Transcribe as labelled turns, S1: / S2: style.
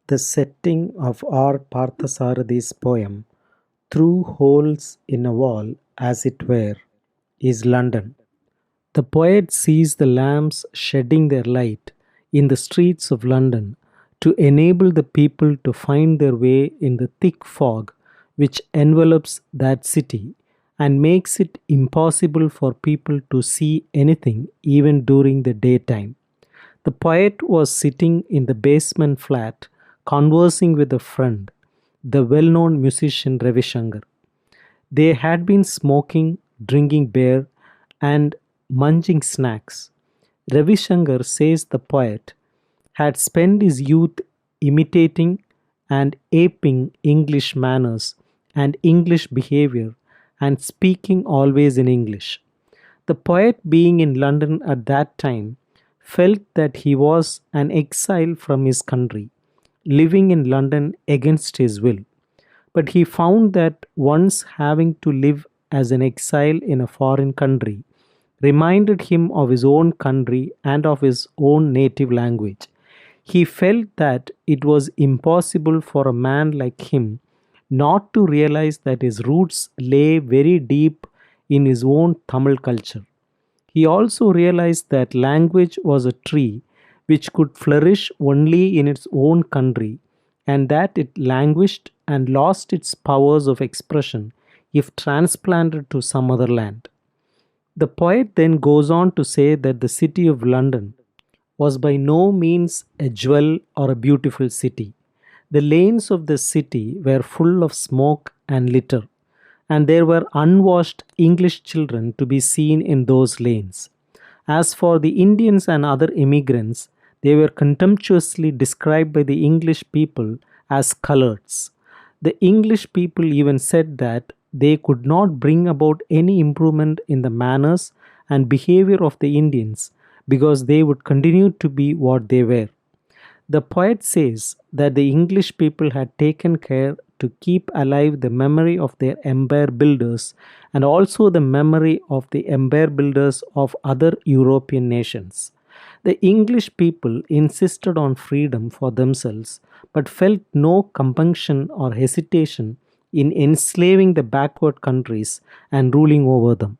S1: The setting of our Parthasarathy's poem, "Through Holes in a Wall," as it were, is London. The poet sees the lamps shedding their light in the streets of London to enable the people to find their way in the thick fog which envelops that city and makes it impossible for people to see anything even during the daytime. The poet was sitting in the basement flat conversing with a friend, the well known musician Ravi Shankar. They had been smoking, drinking beer, and munching snacks. Ravi Shankar, says the poet, had spent his youth imitating and aping English manners and English behavior and speaking always in English. The poet, being in London at that time, felt that he was an exile from his country, living in London against his will. But he found that once having to live as an exile in a foreign country reminded him of his own country and of his own native language. He felt that it was impossible for a man like him not to realize that his roots lay very deep in his own Tamil culture. He also realized that language was a tree which could flourish only in its own country, and that it languished and lost its powers of expression if transplanted to some other land. The poet then goes on to say that the city of London was by no means a jewel or a beautiful city. The lanes of the city were full of smoke and litter, and there were unwashed English children to be seen in those lanes. As for the Indians and other immigrants, they were contemptuously described by the English people as coloreds. The English people even said that they could not bring about any improvement in the manners and behavior of the Indians because they would continue to be what they were. The poet says that the English people had taken care to keep alive the memory of their empire builders and also the memory of the empire builders of other European nations. The English people insisted on freedom for themselves but felt no compunction or hesitation in enslaving the backward countries and ruling over them.